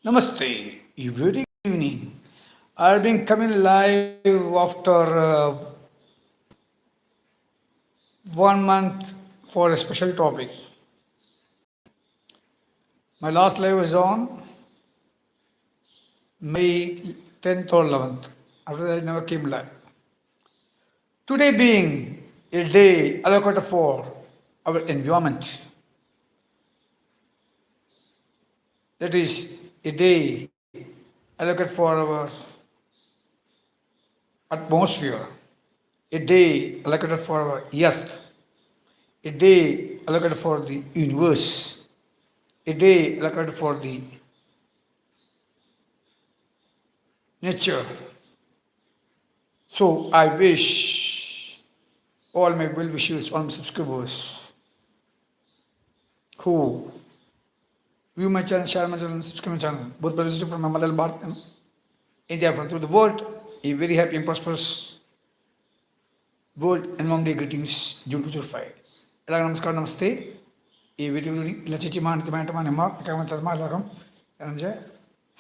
Namaste, a very good evening. I've been coming live after 1 month for a special topic. My last live was on May 10th or 11th. After that, I never came live. Today being a day allocated for our environment, that is a day allocated for our atmosphere, a day allocated for our earth, a day allocated for the universe, a day allocated for the nature. So I wish all my well wishers, all my subscribers who view my channel, share my channel, subscribe my channel, both present from my mother Bharat and India from through the world, a very happy and prosperous World Environment Day greetings, June 2005. ఎలాగ నమస్కారం నమస్తే ఈ video ఇలా చేసి మా నిమ్మ ఎలాగం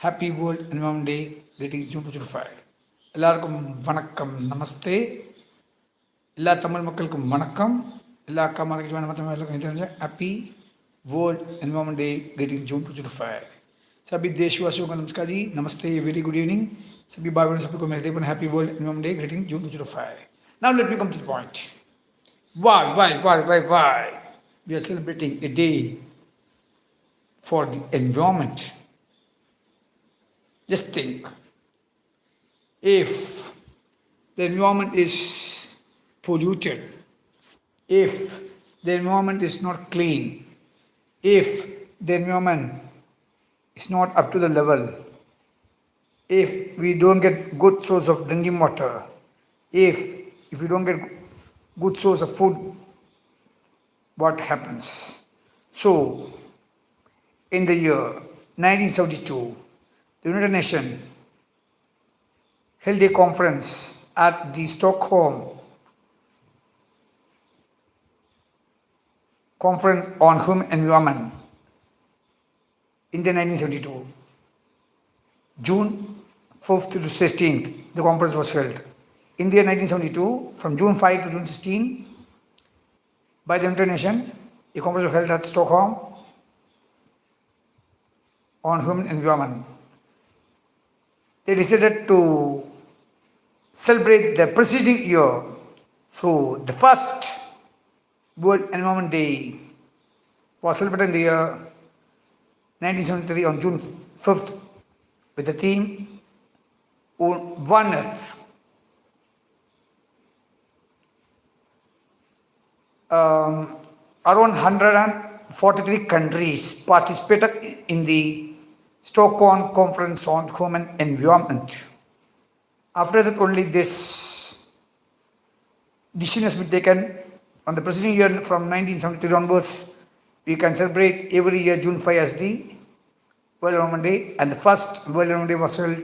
happy world environment day greetings June 2005. எல்லாருக்கும் வணக்கம் நமஸ்தே. எல்லா தமிழ் மக்களுக்கும் வணக்கம். எல்லா அக்கா மதக்கு மற்ற எல்லாருக்கும் தெரிஞ்ச happy world environment day greeting June 2005. सभी देशवासियों को नमस्कार जी, नमस्ते, वेरी गुड इवनिंग. सभी भाई बहनों सभी को मेरे देवन happy world environment day greeting June 2005. Now let me come to the point. Why we are celebrating a day for the environment? Just think, if the environment is polluted, if the environment is not clean, if the environment is not up to the level, if we don't get good source of drinking water, if we don't get good source of food, what happens? So, in the year 1972, the United Nations held a conference at the Stockholm Conference on Human Environment in the 1972. June 4th to 16th, the conference was held. In the year 1972, from June 5 to June 16, by the United Nations, a conference was held at Stockholm on human environment. They decided to celebrate the preceding year. So the first World Environment Day was celebrated in the year 1973 on June 5th with the theme One Earth. Around 143 countries participated in the Stockholm Conference on Human Environment. After that, only this decision has been taken. On the preceding year, from 1973 onwards, we can celebrate every year June 5 as the World Environment Day, and the first World Environment Day was held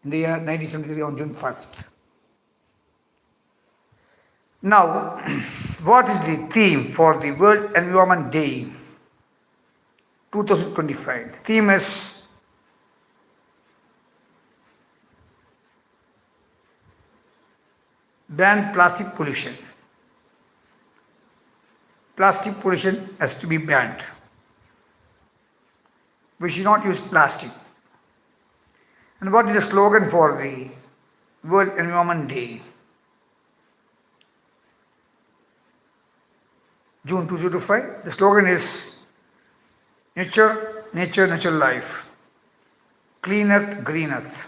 in the year 1973 on June 5th. Now, what is the theme for the World Environment Day 2025? The theme is ban plastic pollution. Plastic pollution has to be banned. We should not use plastic. And what is the slogan for the World Environment Day? June 2025. The slogan is nature, life. Clean earth, green earth.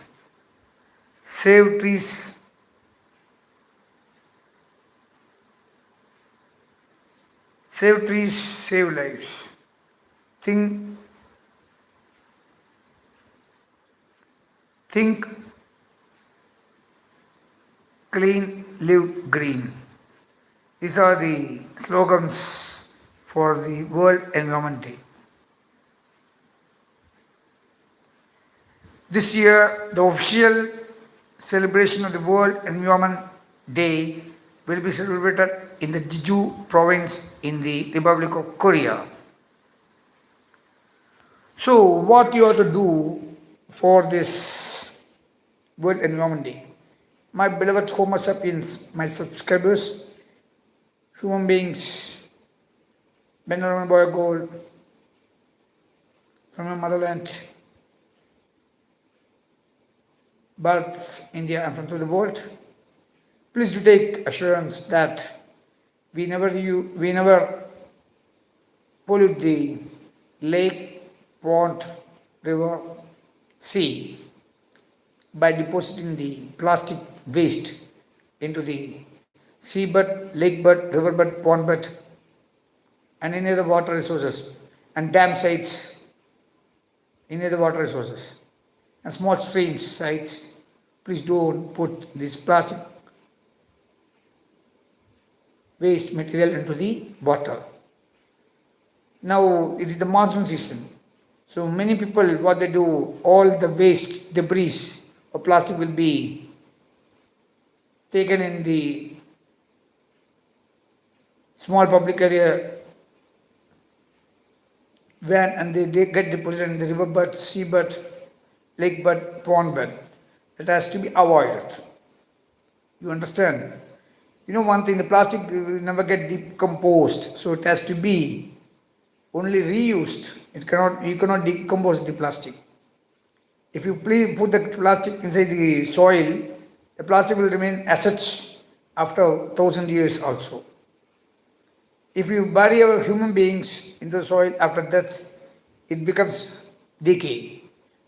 Save trees, save lives. Think clean, live green. These are the slogans for the World Environment Day. This year, the official celebration of the World Environment Day will be celebrated in the Jeju province in the Republic of Korea. So, what you have to do for this World Environment Day. My beloved Homo sapiens, my subscribers, human beings, men and women, boy or girl, from my motherland, Bharat, India, and from through the world, please do take assurance that we never pollute the lake, pond, river, sea by depositing the plastic waste into the seabed, lakebed, riverbed, pondbed, and any other water resources, and dam sites, any other water resources, and small streams sites. Please don't put this plastic waste material into the water. Now it is the monsoon season. So many people, what they do, all the waste, debris of plastic will be taken in the small public area van and they get deposited in the riverbed, seabed, lakebed, pondbed. That has to be avoided. You understand? You know one thing, the plastic will never get decomposed, so it has to be only reused. You cannot decompose the plastic. If you please put the plastic inside the soil, the plastic will remain as such after 1,000 years also. If you bury our human beings in the soil after death, it becomes decay.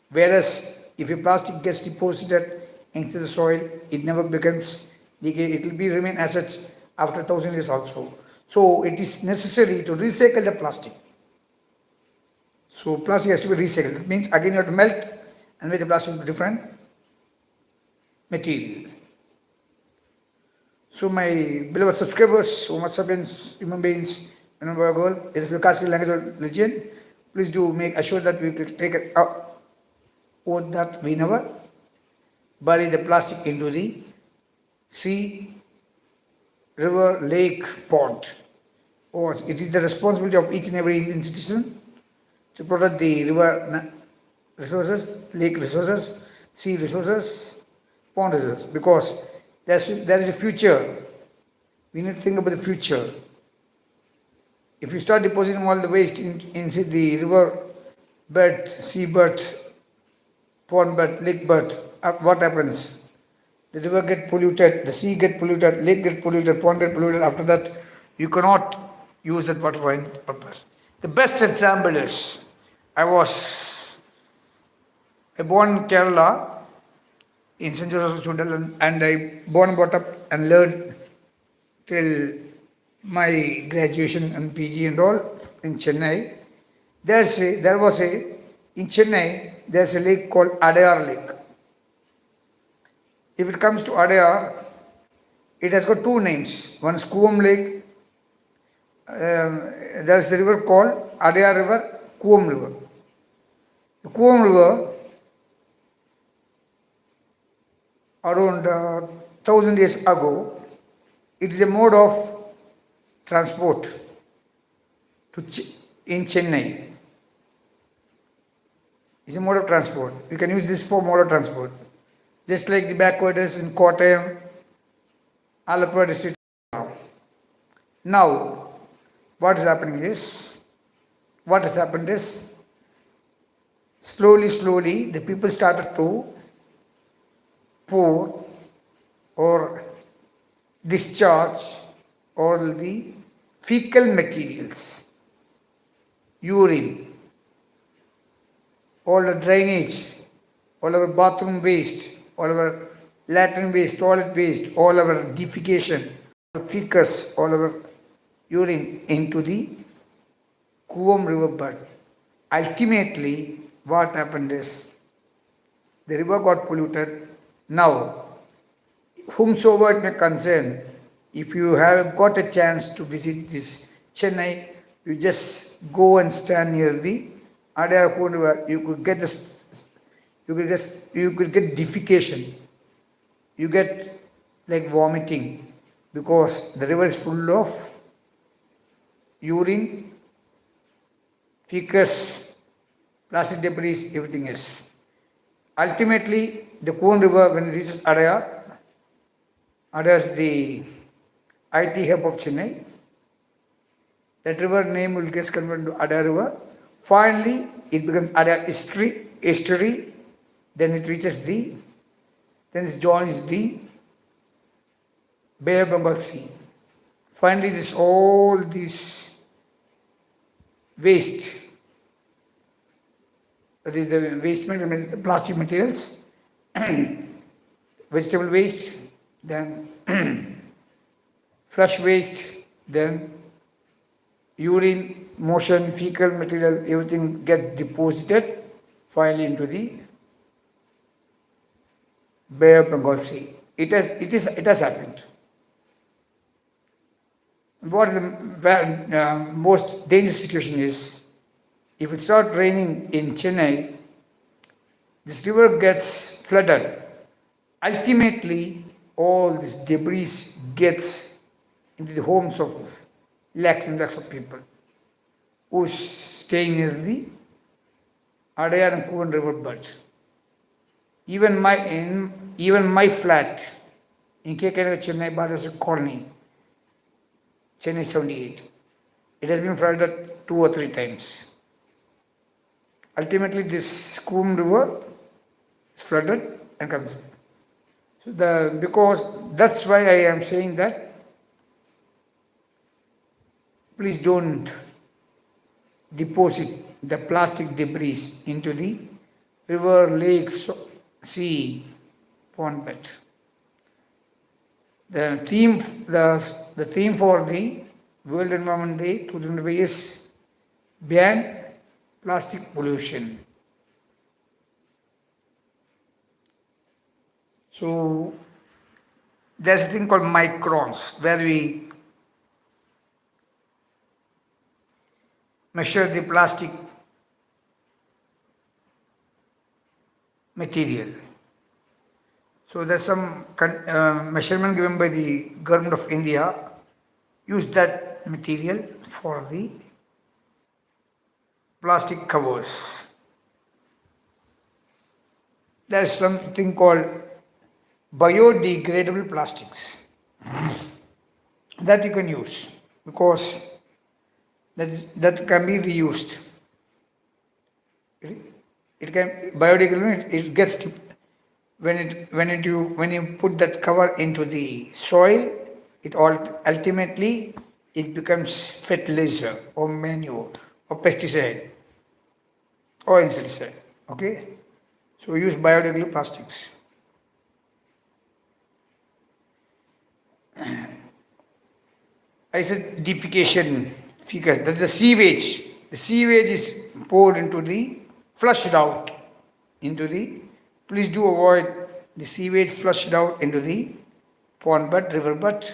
Whereas if a plastic gets deposited into the soil, it never becomes decay. It will be remain as such after 1,000 years also. So it is necessary to recycle the plastic. So plastic has to be recycled. That means again you have to melt and make the plastic into different material. So my beloved subscribers, Homo sapiens, human beings, and boy or girl, it is classical language or religion. Please do make assured that we take it out oath that we never bury the plastic into the sea, river, lake, pond. Or it is the responsibility of each and every Indian citizen to protect the river resources, lake resources, sea resources, pond resources, because there is a future. We need to think about the future. If you start depositing all the waste inside the river bed, sea bed, pond bed, lake bed, what happens? The river get polluted, the sea get polluted, lake get polluted, pond get polluted. After that, you cannot use that water for any purpose. The best example is I born in Kerala in St. Joseph Hospital, and I born and brought up and learned till my graduation and PG and all in Chennai. In Chennai, there's a lake called Adayar Lake. If it comes to Adayar, it has got two names. One is Kuvam Lake. There's a river called Adayar River, Kuvam River. The Kuvam River, around 1,000 years ago, it is a mode of transport in Chennai. It's a mode of transport. You can use this for mode of transport. Just like the backwaters in Kottayam, Alappuzha district. Now, what has happened is, slowly, the people started to pour or discharge all the fecal materials, urine, all the drainage, all our bathroom waste, all our latrine waste, toilet waste, all our defecation, fecus, all our urine into the Kuvam river bed. Ultimately, what happened is the river got polluted. Now, whomsoever it may concern, if you have got a chance to visit this Chennai, you just go and stand near the Adayar river. You could get defecation. You get like vomiting because the river is full of urine, fecus, plastic debris, everything else. Ultimately, the Kuan River, when it reaches Adaya, Adaya is the IT hub of Chennai. That river name will get converted to Adaya River. Finally, it becomes Adaya estuary. Then it reaches then it joins the Bay of Bengal Sea. Finally, all this waste, that is the waste material, plastic materials, vegetable waste, then flush waste, then urine, motion, fecal material, everything gets deposited finally into the Bay of Bengal Sea. It has happened. What is the most dangerous situation is, if it starts raining in Chennai, this river gets flooded. Ultimately, all this debris gets into the homes of lakhs and lakhs of people who staying near the Adayar and Kuvan river bed. Even my flat in KK Chennai Badasar colony, Chennai 78, it has been flooded 2 or 3 times. Ultimately, this Kuvan river is flooded and comes. So because that's why I am saying that please don't deposit the plastic debris into the river, lakes, sea, pond bed. The theme for the World Environment Day 2025 is ban plastic pollution. So there's a thing called microns where we measure the plastic material. So there's some measurement given by the government of India. Use that material for the plastic covers. There's something called biodegradable plastics that you can use because that can be reused. It can biodegradable. It gets when you put that cover into the soil, it ultimately it becomes fertilizer or manure or pesticide or insecticide. Okay, so use biodegradable plastics. I said defecation, fecus. That's the sewage. The sewage is poured into flushed out into the. Please do avoid the sewage flushed out into the pond bed, river bed,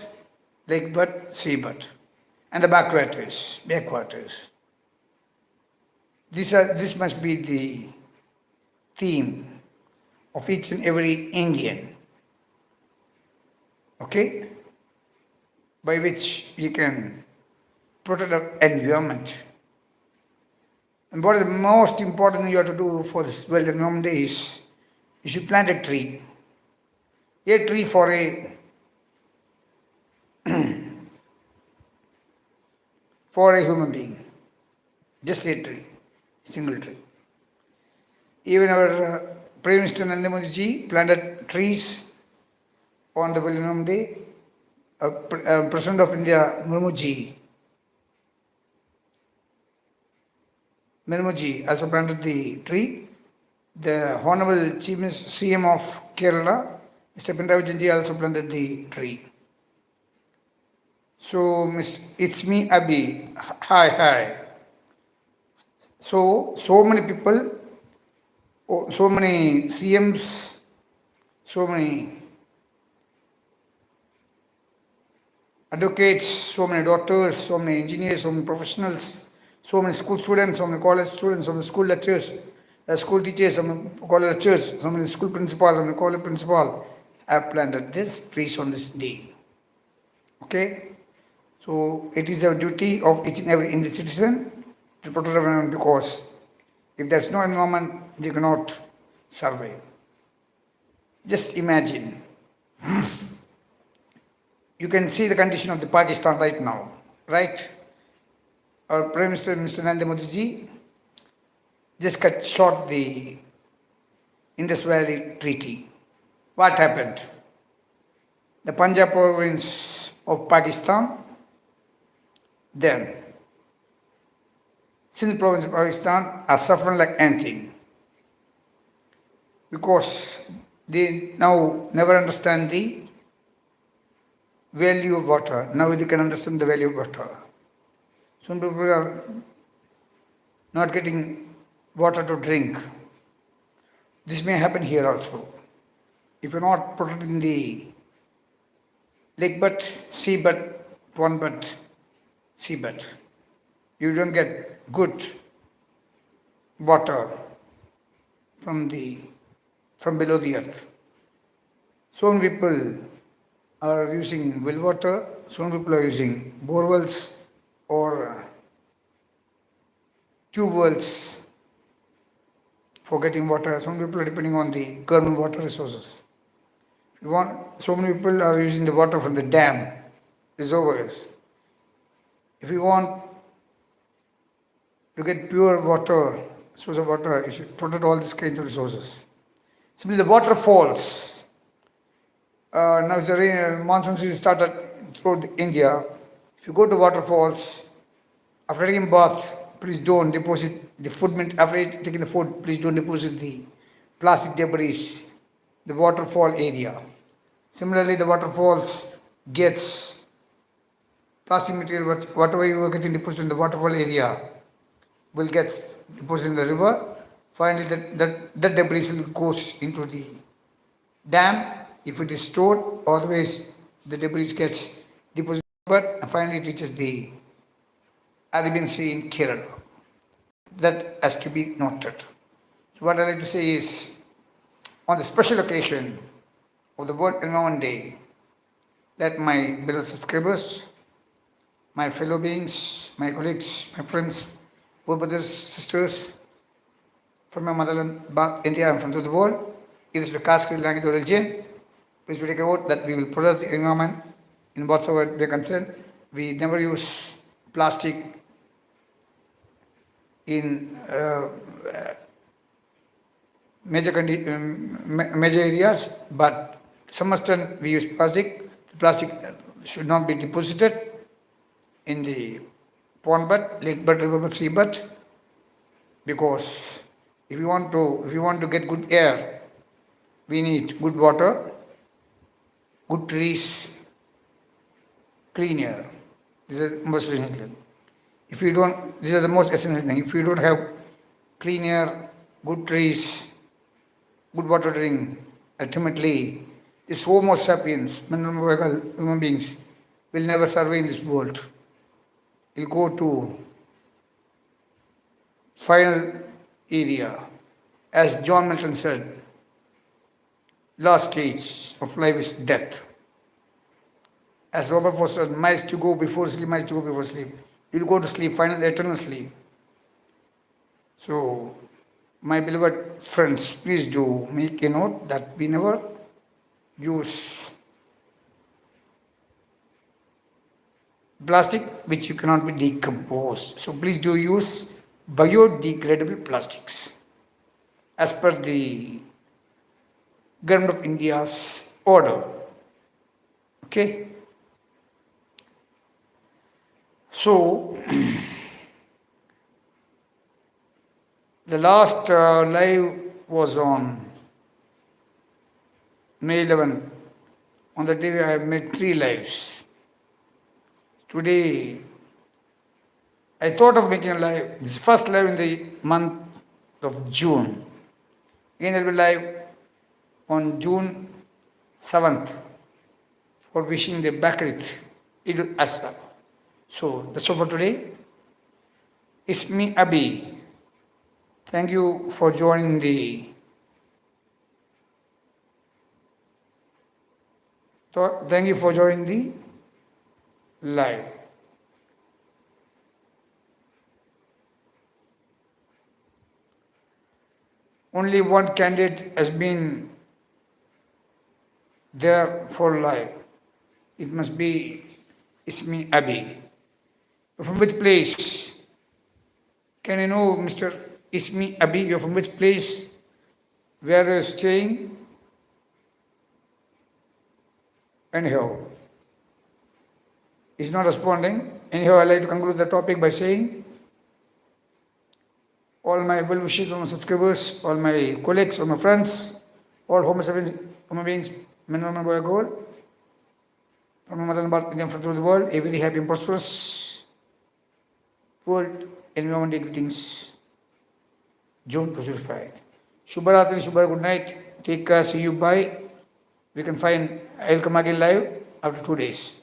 lake bed, sea bed, and the backwaters. This must be the theme of each and every Indian. Okay? By which we can protect our environment. And what is the most important thing you have to do for this World Environment Day is you should plant a tree. A tree for a human being. Just a tree, single tree. Even our Prime Minister Narendra Modi ji planted trees on the World Environment Day. President of India, Murmu ji also planted the tree. The Honorable Chief Minister, CM of Kerala, Mr. Pinarayi Vijayan ji also planted the tree. So, it's me, Abhi. Hi. So many people, so many CMs, so many advocates, so many doctors, so many engineers, so many professionals, so many school students, so many college students, so many school lecturers, school teachers, so many college lecturers, so many school principals, so many college principals have planted this trees on this day. Okay? So it is a duty of each and every Indian citizen to protect the environment because if there's no environment, you cannot survive. Just imagine. You can see the condition of the Pakistan right now, right? Our Prime Minister, Mr. Narendra Modi ji, just cut short the Indus Valley Treaty. What happened? The Punjab province of Pakistan, then Sindh province of Pakistan are suffering like anything because they now never understand the value of water. Now they can understand the value of water. Some people are not getting water to drink. This may happen here also. If you're not protecting the lake but, sea but, pond but, sea but, you don't get good water from below the earth. So many people are using well water, so many people are using bore wells or tube wells for getting water. Some people are depending on the government water resources. So many people are using the water from the dam, reservoirs. If you want to get pure water, source of water, you should protect all these kinds of resources. Simply the waterfalls. Now the rain, monsoon season started throughout India. If you go to waterfalls, after taking bath, please don't deposit the food. After taking the food, please don't deposit the plastic debris, the waterfall area. Similarly, the waterfalls gets plastic material, whatever you are getting deposited in the waterfall area will get deposited in the river. Finally, that debris will go into the dam if it is stored. Otherwise, the debris gets deposited and finally it reaches the Arabian Sea in Kerala. That has to be noted. So what I like to say is, on the special occasion of the World Environment Day, let my beloved subscribers, my fellow beings, my colleagues, my friends, brothers, sisters, from my motherland, Bharat, India, and from the world, it is the caste, language, or religion. Please take a vote that we will protect the environment in whatsoever we are concerned. We never use plastic in major areas, but some extent we use plastic. The plastic should not be deposited in the pond bed, lake bed, river bed, sea bed, because if you want to get good air, we need good water, good trees, clean air. This is most essential. If you don't, these are the most essential thing. If you don't have clean air, good trees, good water to drink, ultimately, this Homo sapiens, human beings, will never survive in this world. Will go to final area. As John Milton said, last stage of life is death. As Robert Frost said, mice to go before sleep, mice to go before sleep. You will go to sleep, final eternal sleep. So, my beloved friends, please do make a note that we never use plastic which you cannot be decomposed. So please do use biodegradable plastics as per the Government of India's order. Okay. So the last live was on May 11. On that day I have made 3 lives. Today, I thought of making a live, this first live in the month of June. Again, I will be live on June 7th for wishing the Bakrit Eid al-Adha. So, that's all for today. It's me, Abi. Thank you for joining the live. only one candidate has been there for life. It must be Ismi Abi. From which place? Can I know, Mr. Ismi Abi, you're from which place? Where are you staying? Anyhow, he's not responding. Anyhow, I'd like to conclude the topic by saying all my well wishes, all my subscribers, all my colleagues, all my friends, all human beings, men, women, boy, girl, from my mother and birth, India, from through the world, a very happy and prosperous World Environment Day greetings, June 2005. Shubharatri, Shubhara, good night. Take care, see you, bye. We can find, I'll come again live after 2 days.